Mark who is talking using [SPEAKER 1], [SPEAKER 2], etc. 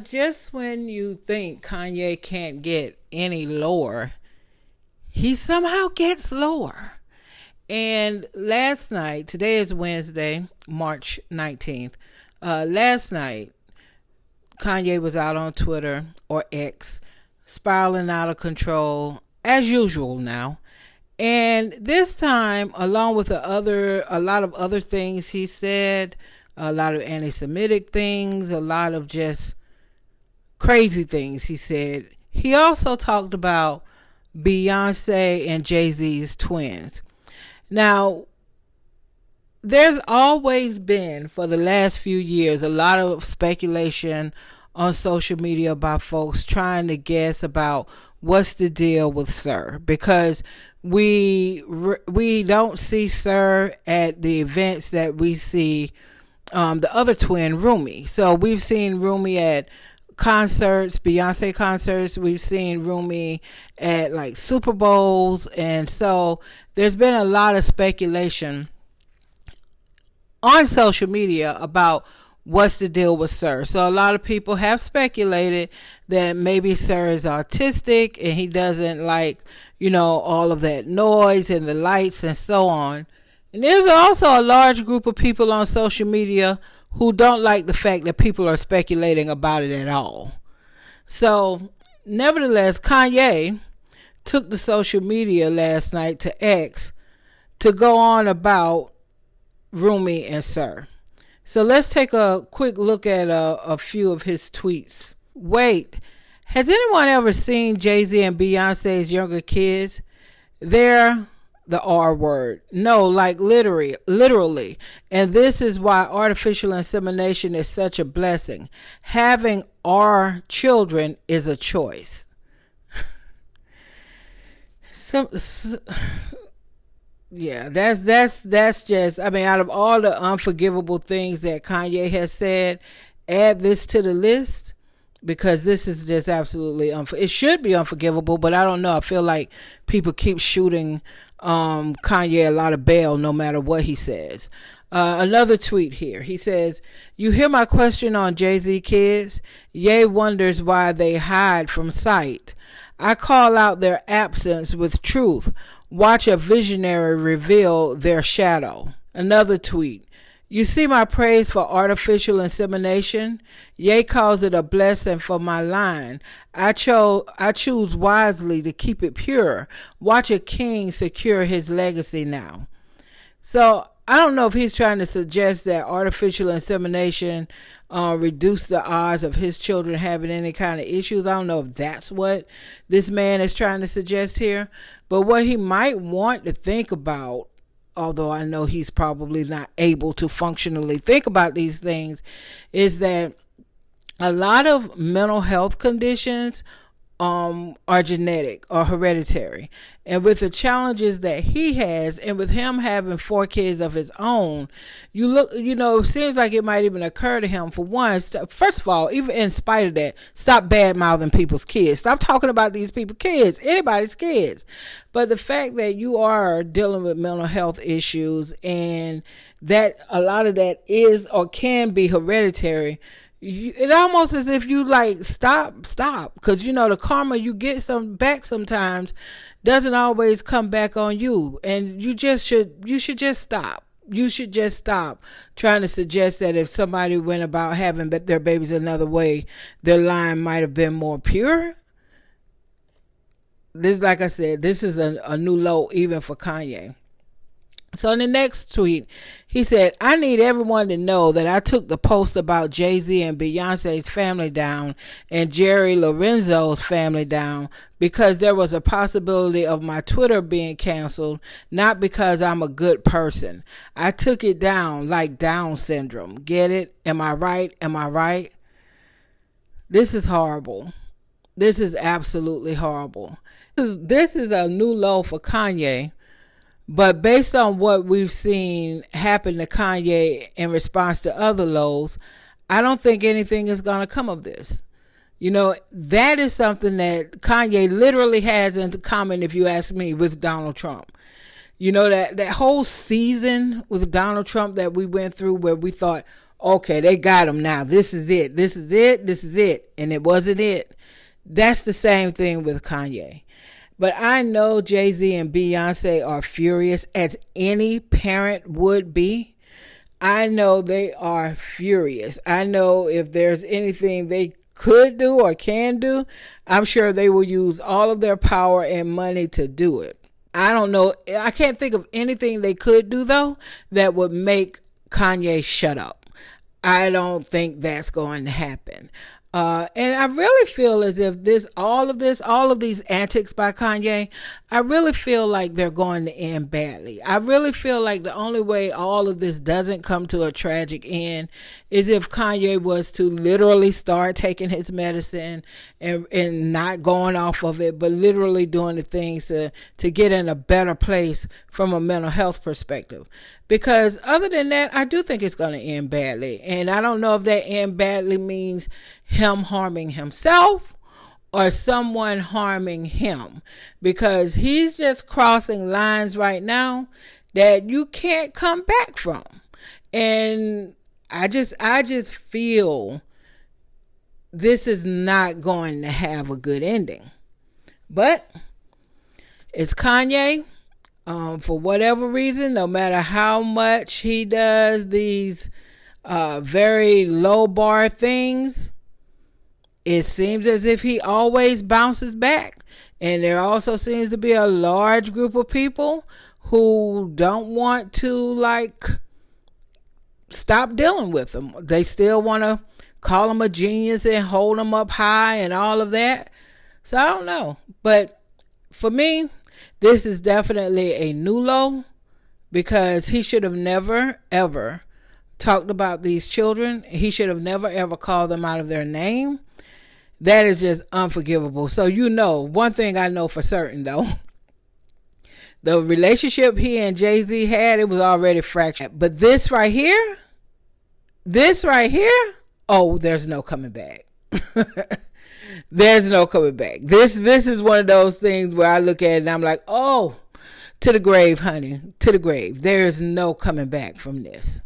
[SPEAKER 1] Just when you think Kanye can't get any lower, he somehow gets lower. And last night, today is Wednesday, March 19th. Last night, Kanye was out on Twitter, or X, spiraling out of control, as usual now. And this time, along with a lot of other things he said, a lot of anti-Semitic things, a lot of just crazy things he said, he also talked about Beyonce and Jay-Z's twins. Now, there's always been, for the last few years, a lot of speculation on social media about folks trying to guess about what's the deal with Sir, because we don't see Sir at the events that we see the other twin, Rumi. So we've seen Rumi at concerts, Beyonce concerts. We've seen Rumi at like Super Bowls. And so there's been a lot of speculation on social media about what's the deal with Sir. So a lot of people have speculated that maybe Sir is autistic and he doesn't like, all of that noise and the lights and so on. And there's also a large group of people on social media who don't like the fact that people are speculating about it at all. So, nevertheless, Kanye took to social media last night, to X, to go on about Rumi and Sir. So let's take a quick look at a few of his tweets. Wait, has anyone ever seen Jay-Z and Beyonce's younger kids? They're the R word. No, like literally. And this is why artificial insemination is such a blessing. Having our children is a choice. Yeah, that's just, out of all the unforgivable things that Kanye has said, add this to the list, because this is just absolutely it should be unforgivable, but I don't know. I feel like people keep shooting Kanye a lot of bail no matter what he says. Another tweet here. He says, "You hear my question on Jay-Z kids? Ye wonders why they hide from sight. I call out their absence with truth. Watch a visionary reveal their shadow." Another tweet. "You see my praise for artificial insemination? Ye calls it a blessing for my line. I choose wisely to keep it pure. Watch a king secure his legacy now." So I don't know if he's trying to suggest that artificial insemination reduce the odds of his children having any kind of issues. I don't know if that's what this man is trying to suggest here. But what he might want to think about, although I know he's probably not able to functionally think about these things, is that a lot of mental health conditions are genetic or hereditary. And with the challenges that he has, and with him having 4 kids of his own, it seems like it might even occur to him, for one, first of all, even in spite of that, stop bad mouthing people's kids. Stop talking about these people's kids, anybody's kids. But the fact that you are dealing with mental health issues, and that a lot of that is or can be hereditary, it almost as if you stop, because the karma you get back sometimes doesn't always come back on you, and you should just stop. You should just stop trying to suggest that if somebody went about having their babies another way, their line might have been more pure. This, like I said, this is a new low even for Kanye. So in the next tweet, he said, "I need everyone to know that I took the post about Jay-Z and Beyonce's family down and Jerry Lorenzo's family down because there was a possibility of my Twitter being canceled, not because I'm a good person. I took it down like Down syndrome. Get it? Am I right? Am I right?" This is horrible. This is absolutely horrible. This is a new low for Kanye. But based on what we've seen happen to Kanye in response to other lows, I don't think anything is going to come of this. That is something that Kanye literally has in common, if you ask me, with Donald Trump. That whole season with Donald Trump that we went through, where we thought, okay, they got him now. This is it. This is it. This is it. And it wasn't it. That's the same thing with Kanye. But I know Jay-Z and Beyonce are furious, as any parent would be. I know they are furious. I know if there's anything they could do or can do, I'm sure they will use all of their power and money to do it. I don't know. I can't think of anything they could do, though, that would make Kanye shut up. I don't think that's going to happen. And I really feel as if all of these antics by Kanye, I really feel like they're going to end badly. I really feel like the only way all of this doesn't come to a tragic end is if Kanye was to literally start taking his medicine and not going off of it, but literally doing the things to get in a better place from a mental health perspective. Because other than that, I do think it's going to end badly. And I don't know if that end badly means him harming himself or someone harming him. Because he's just crossing lines right now that you can't come back from. And I just feel this is not going to have a good ending. But it's Kanye. For whatever reason, no matter how much he does these very low bar things, it seems as if he always bounces back. And there also seems to be a large group of people who don't want to stop dealing with him. They still want to call him a genius and hold him up high and all of that. So I don't know. But for me, this is definitely a new low, because he should have never, ever talked about these children. He should have never, ever called them out of their name. That is just unforgivable. So, one thing I know for certain, though, the relationship he and Jay-Z had, it was already fractured. But this right here, oh, there's no coming back. There's no coming back. This is one of those things where I look at it and I'm like, oh, to the grave, honey, to the grave. There's no coming back from this.